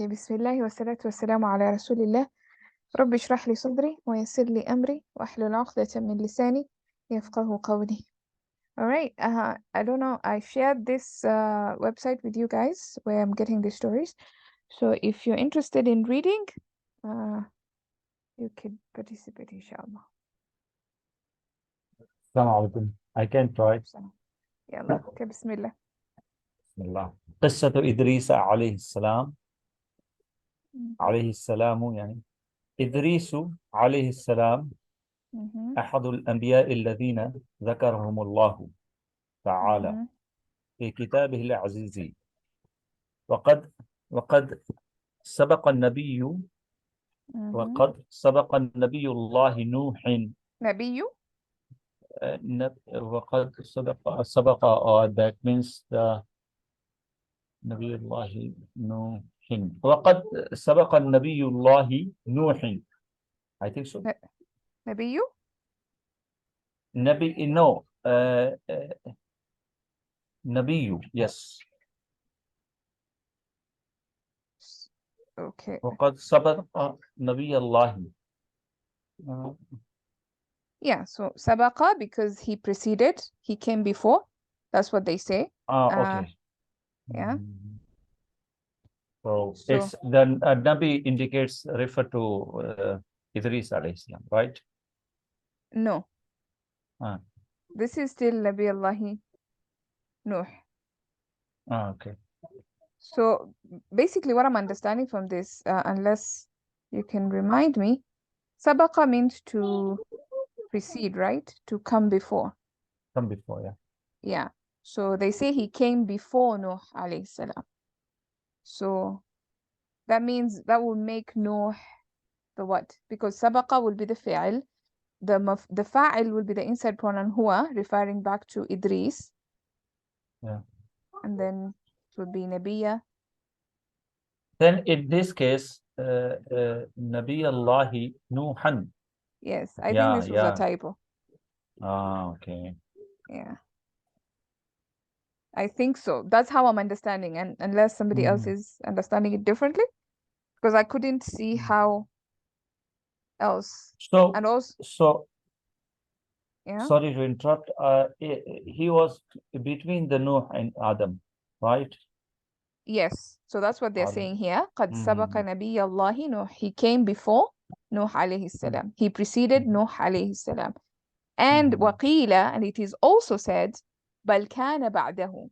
Okay, بسم الله والصلاة والسلام على رسول الله. رب اشرح لي صدري ويسر لي أمري واحلل عقدة من لساني يفقه قولي. Alright, I don't know, I shared this website with you guys where I'm getting the stories. So if you're interested in reading, you can participate inshallah. السلام عليكم. I can try. يلا okay, بسم الله. بسم الله. قصة إدريس عليه السلام. عليه السلام يعني إدريس عليه السلام أحد الأنبياء الذين ذكرهم الله تعالى في كتابه العزيز. وقد سبق النبي وقد سبق الله نوح. نبي وقد سبق that means the نبي الله نوح. وقد سبق النبي الله نوح. I think so. نبي نبي no نبي yes. okay. وقد سبق نبي الله. Yeah, so sabaqa because he preceded, he came before. That's what they say. Okay. Yeah. So So it's the Nabi indicates refer to Idris alayhi salam, right? no, this is still Nabi Allahi Nuh. Okay. So basically what I'm understanding from this, unless you can remind me, sabaqa means to precede, right? To come before. Come before, yeah. Yeah. So they say he came before Nuh alayhi salam. So that means that will make Nuh the what? Because sabaqa will be the fi'l. The fa'il will be the inside pronoun huwa, referring back to Idris. Yeah. And then it would be Nabiya. Then in this case, Nabi Allahi Nuhan. Yes, I think this was a typo. Okay. Yeah. I think so. That's how I'm understanding, and unless somebody else is understanding it differently, because I couldn't see how else. So, And also, yeah. Sorry to interrupt. He was between the Nuh and Adam, right? Yes. So that's what they're Adam. saying here. قد سبق نبي الله نوح. He came before Nuh alayhi salam. He preceded Nuh alayhi salam. And وقيل, and it is also said, بل كان بعده.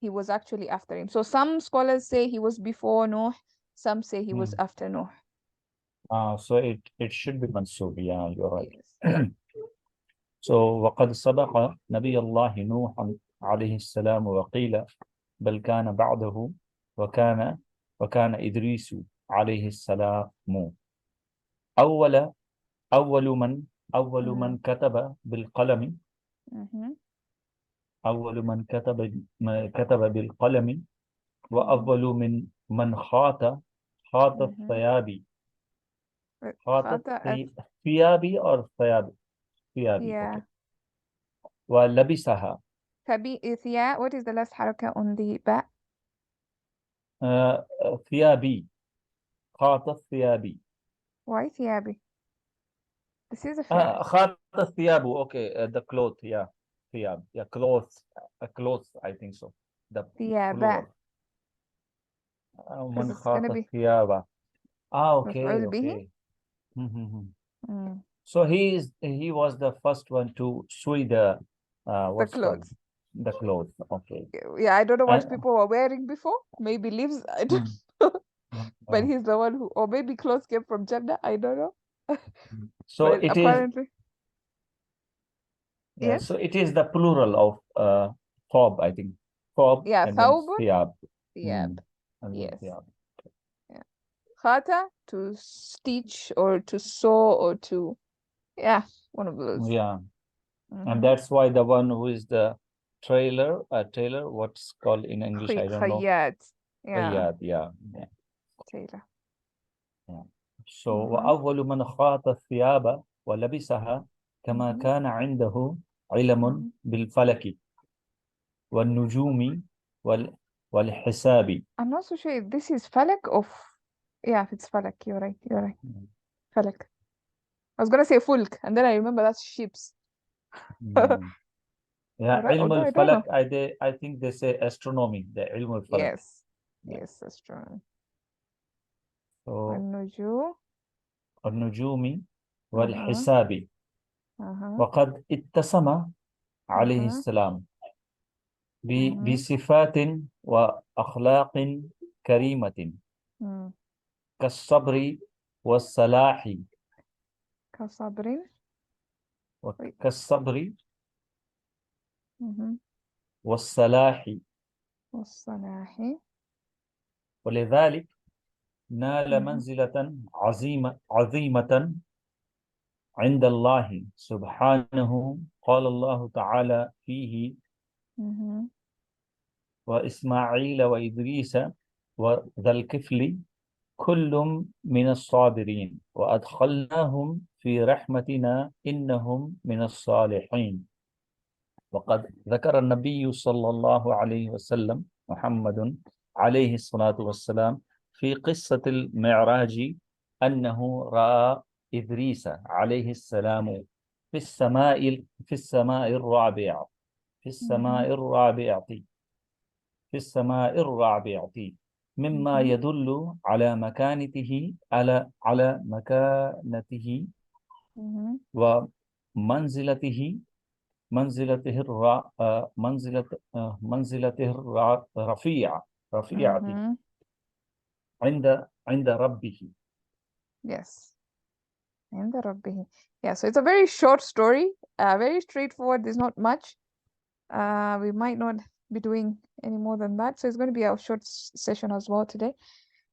He was actually after him. So some scholars say he was before Nuh. Some say he was after Nuh. So it should be mansub. Yeah, you're right. Yes. So وقد سبق نبي الله نوح عليه السلام وقيل بل كان بعده وكان إدريس عليه السلام أول من كتب بالقلم. أول من كتب بالقلم وأول من خاط الثياب. خاط الثياب or ثياب. Yeah. Okay. ولبسها. ثياب. What is the last حركة on the back? ثيابي. خاط الثيابي. Why ثيابي? This is a fact. خاط الثياب. Okay, the cloth. Yeah, ثياب. Yeah, clothes. Clothes. I think so. The ثيابا. من خاط الثياب. Okay. So he was the first one to sew the clothes. The clothes. Okay. Yeah, I don't know what people were wearing before. Maybe leaves. I don't know. But he's the one who, or maybe clothes came from Jannah. I don't know. So but it apparently. Yes. So it is the plural of thob, I think. Thob. Yeah, and thawb. Thiyab. Thiyab. Yes. Yeah. Khata, to stitch or to sew or to, one of those. Yeah. And that's why the one who is the tailor, what's called in English, I don't know. Khayyat. Yeah. Tailor. Yeah. So وأول من خاط الثياب ولبسها كما كان عنده علم بالفلك والنجوم والحساب. I'm not so sure if this is falak or Yeah, it's Falak. You're right. You're right. Mm. Falak. I was gonna say Fulk, and then I remember that's ships. Mm. Yeah, Alright, علم although I don't know. الفلك, I think they say astronomy, the علم الفلك. Yes. Yeah. Yes, that's true. So النجوم. النجوم Uh-huh. والحساب. Uh-huh. وقد اتسم عليه Uh-huh. السلام Uh-huh. بصفات وأخلاق كريمة Mm. كالصبر والصلاح كصبر. Wait. كالصبر Mm-hmm. والصلاح. والصلاح. ولذلك نال Mm-hmm. منزلة عظيمة عند الله سبحانه. قال الله تعالى فيه: Mm-hmm. وإسماعيل وإدريس وذا الكفل كل من الصابرين وأدخلناهم في رحمتنا إنهم من الصالحين. وقد ذكر النبي صلى الله عليه وسلم محمد عليه الصلاة والسلام في قصة المعراج أنه رأى إدريس عليه السلام في السماء الرابعة في Mm-hmm. السماء الرابعة في السماء الرابعة مما Mm-hmm. يدل على مكانته على مكانته Mm-hmm. ومنزلته منزلته رفيعة Mm-hmm. عند ربه. Yes. عند ربه. Yeah, so it's a very short story, very straightforward. There's not much. We might not be doing any more than that. So it's going to be our short session as well today.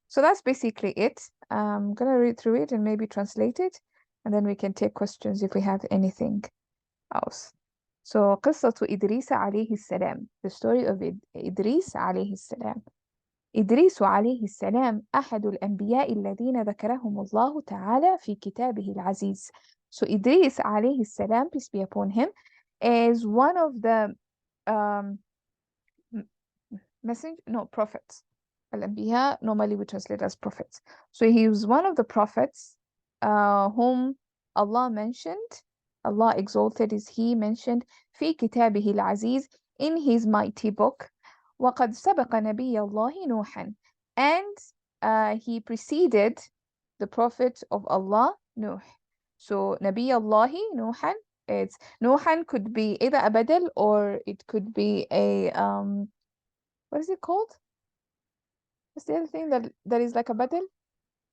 So that's basically it. I'm going to read through it and maybe translate it, and then we can take questions if we have anything else. So قصة إدريس عليه السلام. The story of إدريس عليه السلام. إدريس عليه السلام أحد الأنبياء الذين ذكرهم الله تعالى في كتابه العزيز. So Idris عليه السلام, peace be upon him, is one of the um, prophets. Al-Anbiya normally we translate as prophets. So he was one of the prophets whom Allah mentioned, Allah exalted is he mentioned في كتابه العزيز, in his mighty book. وقد سبق نبي الله نوحا, and he preceded the prophet of Allah Nuh. So Nabi Allah Nuhan, it's Nuhan could be either a badal or it could be a what is it called? What's the other thing that is like a badal?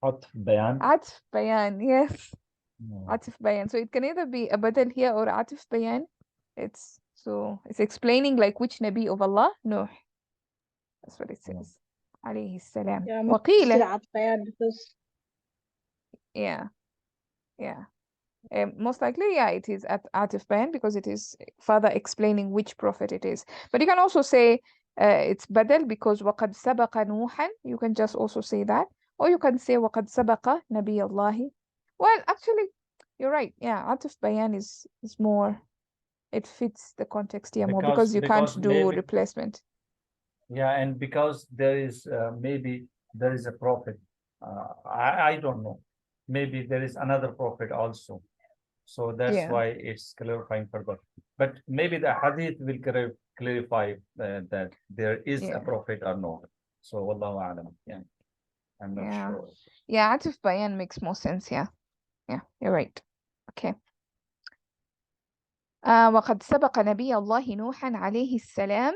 عطف بيان. Atif bayan, yes. No. Atif bayan. So it can either be a badal here or atif bayan. It's explaining like which Nabi of Allah? Nuh. That's what it No. says. عليه السلام. Yeah, وقيل. because Yeah, yeah. Most likely, yeah, it is at Atif Bayan because it is further explaining which prophet it is. But you can also say it's Badal because وَقَدْ سَبَقَ نُوحًا. You can just also say that. Or you can say وَقَدْ سَبَقَ نَبِيَ اللَّهِ. Well, actually, you're right. Yeah, Atif Bayan is more, it fits the context here more because you can't do maybe, replacement. yeah, and because there is maybe there is a prophet. I don't know. Maybe there is another prophet also. So that's Yeah. why it's clarifying further. But maybe the hadith will clarify that there is a Yeah. prophet or not. So wallahu alam. Yeah, I'm not Yeah. sure. Yeah, Atif Bayan makes more sense. Yeah. Yeah, you're right. Okay. وقد سبق نبي الله نوحا عليه السلام.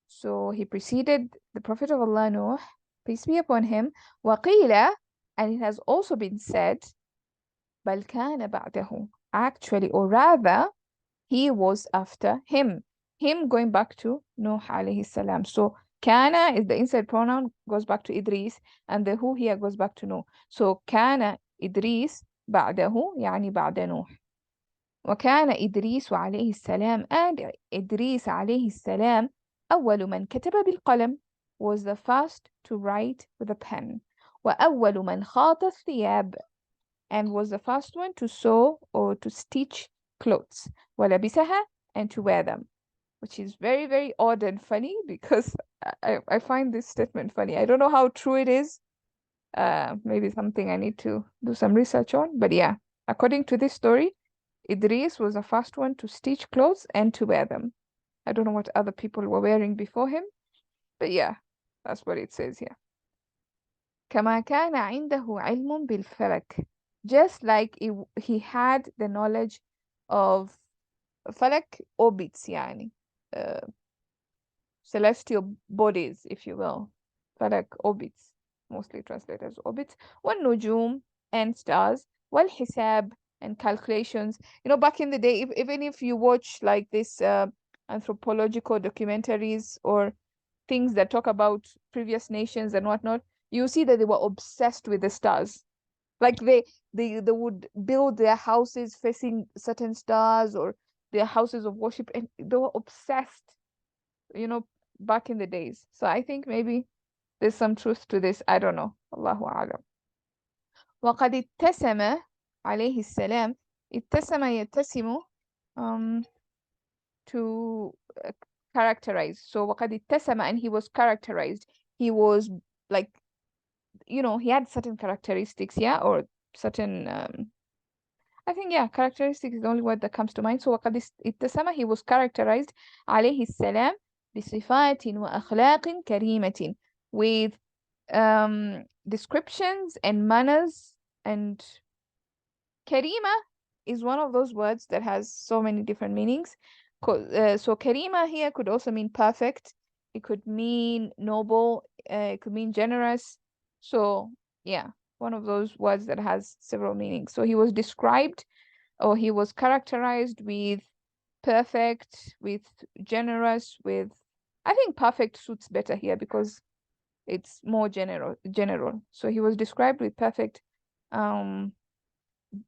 So he preceded the Prophet of Allah Nuh, peace be upon him. وقيل, and it has also been said, بل كان بعده, actually, or rather, he was after him. Him going back to Nuh alayhi salam. So kana is the inside pronoun, goes back to Idris, and the who here goes back to Nuh. So كان إدريس بعده, يعني بعد نوح. وكان إدريس عليه السلام, and إدريس عليه السلام أول من كتب بالقلم, was the first to write with a pen. وأول من خاط الثياب, and was the first one to sew or to stitch clothes. ولبسها, and to wear them. Which is very, very odd and funny because I find this statement funny. I don't know how true it is, Maybe something I need to do some research on. But yeah, according to this story, Idris was the first one to stitch clothes and to wear them. I don't know what other people were wearing before him, but yeah, that's what it says here. كما كان عنده علم بالفلك. Just like he had the knowledge of فلك orbits يعني uh, celestial bodies, if you will. فلك orbits, mostly translated as orbits. والنجوم and stars. والحساب and calculations. You know, back in the day, even if you watch like this anthropological documentaries or things that talk about previous nations and whatnot, you see that they were obsessed with the stars. Like they would build their houses facing certain stars or their houses of worship, and they were obsessed, you know, back in the days. So I think maybe there's some truth to this. I don't know. Allahu a'lam. وقد اتسم عليه السلام. اتسم يتسم um to characterize. So وقد اتسم, and he was characterized. He was like, you know, he had certain characteristics, yeah, or certain I think, yeah, characteristic is the only word that comes to mind. So وقد اتسم, he was characterized عليه السلام بصفات وأخلاق كريمة, with descriptions and manners. And Karima is one of those words that has so many different meanings. So Karima here could also mean perfect. It could mean noble. It could mean generous. So yeah, one of those words that has several meanings. So he was described, or he was characterized with perfect, with generous, with, I think perfect suits better here because it's more general. So he was described with perfect um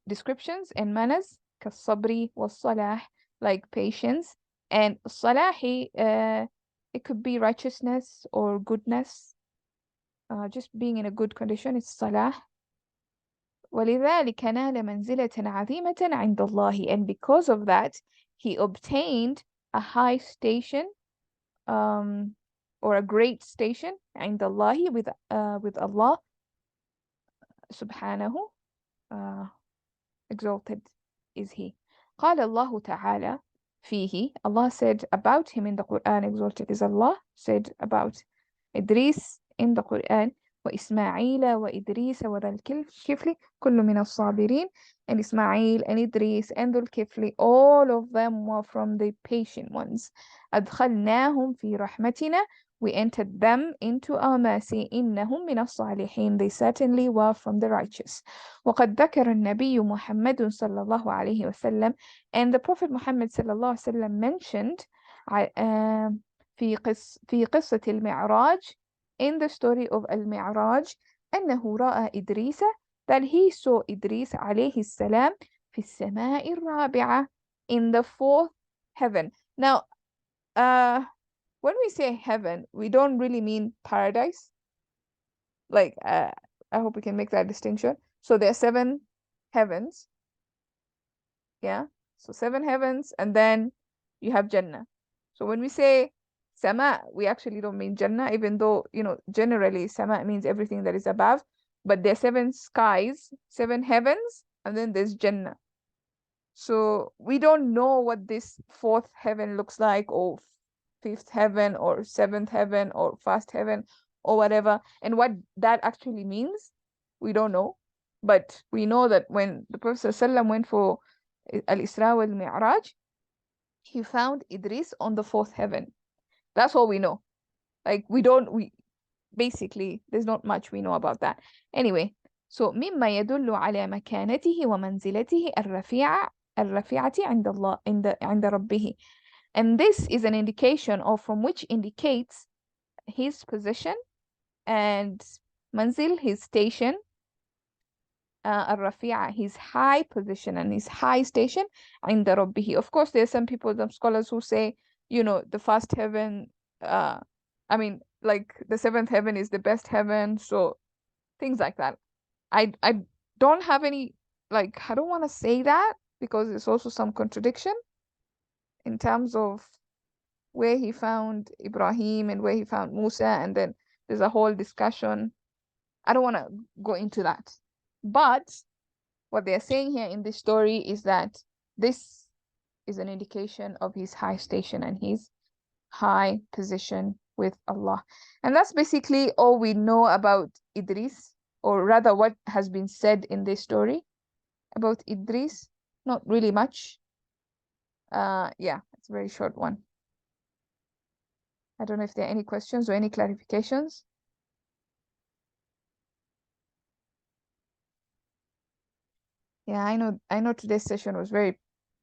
descriptions and manners, كالصبر والصلاح, like patience. And salahi, it could be righteousness or goodness, just being in a good condition. It's salah. ولذلك نال منزلة عظيمة عند الله, and because of that he obtained a high station, um, or a great station عند الله, with Allah subhanahu, uh, exalted is he. قال الله تعالى فيه, Allah said about him in the Quran, exalted is Allah, said about Idris in the Quran, وإسماعيل وإدريس وذا الكفل كل من الصابرين. And Ismail and Idris and Dhul Kifli, all of them were from the patient ones. أدخلناهم في رحمتنا, we entered them into our mercy. إنهم من الصالحين, they certainly were from the righteous. وقد ذكر النبي محمد صلى الله عليه وسلم, and the Prophet Muhammad صلى الله عليه وسلم mentioned في قصة المعراج, in the story of المعراج, أنه رأى إدريس, that he saw Idris عليه السلام في السماء الرابعة, in the fourth heaven. Now, when we say heaven, we don't really mean paradise. Like, I hope we can make that distinction. So there are 7 heavens. Yeah. So 7 heavens, and then you have Jannah. So when we say Sama, we actually don't mean Jannah, even though, you know, generally Sama means everything that is above. But there are 7 skies, 7 heavens, and then there's Jannah. So we don't know what this 4th heaven looks like, or 5th heaven, or 7th heaven, or 1st heaven, or whatever. And what that actually means, we don't know. But we know that when the Prophet ﷺ went for Al-Isra wal-Mi'raj, he found Idris on the 4th heaven. That's all we know. Like, we basically, there's not much we know about that. Anyway, so مما يدل على مكانته ومنزلته الرفيعة عند الله عند ربه. And this is an indication, or from which indicates his position, and manzil, his station, الرفيعة, his high position and his high station عند ربه. Of course, there are some people, some scholars who say, you know, the 1st heaven, I mean, like the 7th heaven is the best heaven, so things like that. I don't have any, like, I don't want to say that because there's also some contradiction in terms of where he found Ibrahim and where he found Musa, and then there's a whole discussion I don't want to go into that. But what they're saying here in this story is that this is an indication of his high station and his high position with Allah. And that's basically all we know about Idris, or rather what has been said in this story about Idris. Not really much. Yeah, it's a very short one. I don't know if there are any questions or any clarifications. Yeah, I know today's session was very,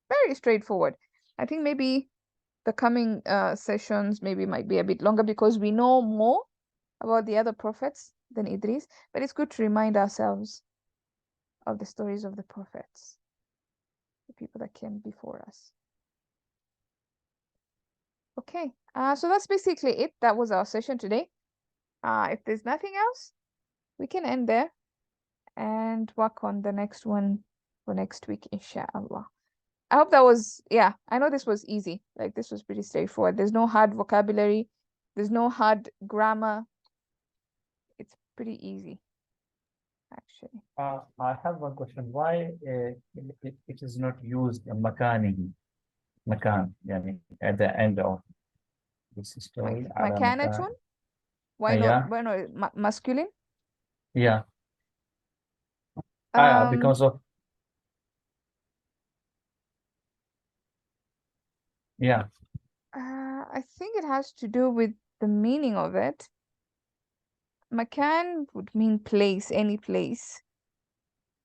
very straightforward. I think maybe the coming sessions maybe might be a bit longer because we know more about the other prophets than Idris, but it's good to remind ourselves of the stories of the prophets, the people that came before us. Okay, so that's basically it. That was our session today. If there's nothing else, we can end there and work on the next one for next week, inshallah. I hope that was, yeah, I know this was easy. Like, this was pretty straightforward. There's no hard vocabulary, there's no hard grammar. It's pretty easy, actually. I have one question. Why it is not used makan, yani, at the end of this story? Ala makan. Makanatun? Why not? Yeah, Why not masculine? yeah. Um, Because of, yeah. I think it has to do with the meaning of it. Makan would mean place, any place.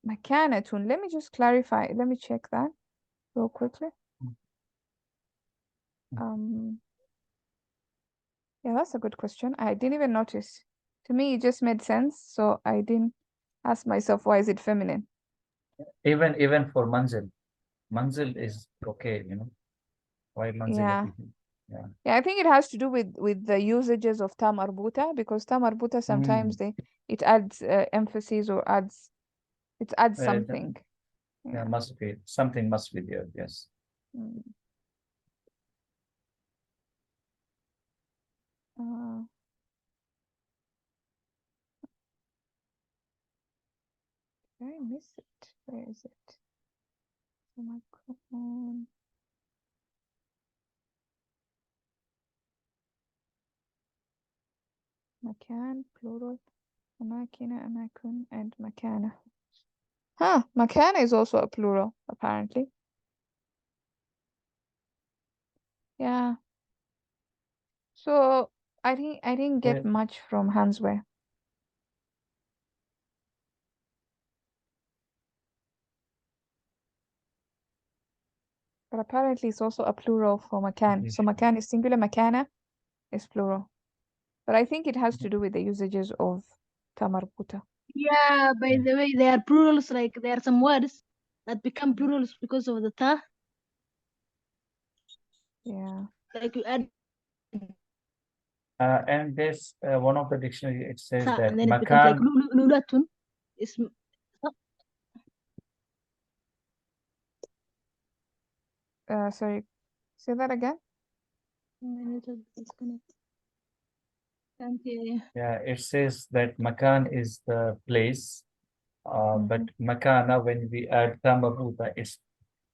Makanatun. Let me just clarify. Let me check that real quickly. Yeah, that's a good question. I didn't even notice. To me, it just made sense, so I didn't ask myself why is it feminine. Even for manzil, manzil is okay, you know. Why manzil? Yeah. Yeah. Yeah, I think it has to do with the usages of ta marbuta, because ta marbuta sometimes it adds emphasis or adds something. Yeah, Yeah. must be something must be there. Yes. Mm. Uh, did I miss it? Where is it? The microphone. Makan, plural. Amakina, amakun, and makana. Huh, makana is also a plural, apparently. Yeah. So I didn't get much from Hanswear. But apparently it's also a plural for makan. So makan is singular, makana is plural. But I think it has to do with the usages of tamarbuta. Yeah, by the way, they are plurals, like there are some words that become plurals because of the ta. Yeah. Like you add And this one of the dictionary it says ta, that and then it becomes like makan. lulatun. It's Sorry, say that again. Yeah, it says that makan is the place, but makana when we add tamabuta, its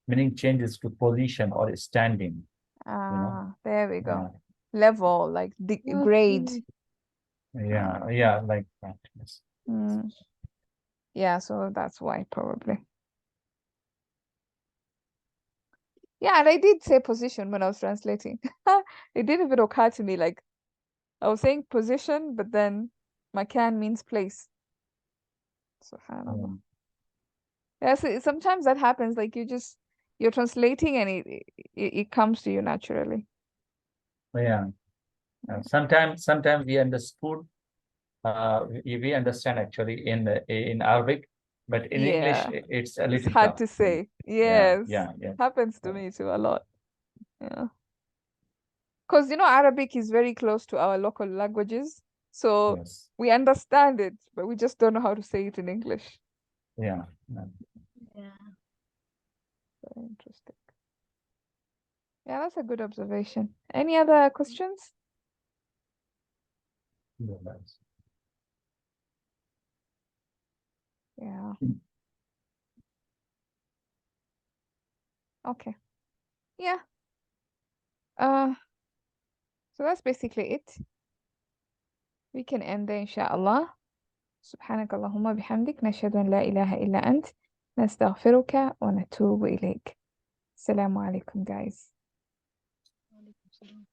meaning changes to position or standing. You know. There we go. Yeah. Level, like grade. Yeah, yeah, like that. Yes. Yeah, so that's why probably. Yeah, and I did say position when I was translating. It didn't even occur to me, like I was saying position, but then makan means place. Subhanallah. Yeah, so sometimes that happens, like you're translating and it comes to you naturally. Yeah. Sometimes we understood, we understand actually in Arabic, but in English Yeah. it's a It's little hard tough. to say. Yeah, Yes. yeah, yeah. Happens to me too a lot. Yeah. Because Arabic is very close to our local languages. So Yes. we understand it, but we just don't know how to say it in English. Yeah. Very interesting. Yeah, that's a good observation. Any other questions? Yeah. Yeah. Okay. Yeah. So that's basically it. We can end there inshallah. سبحانك اللهم بحمدك نشهد أن لا إله إلا أنت نستغفرك ونتوب إليك. السلام عليكم guys. وعليكم السلام.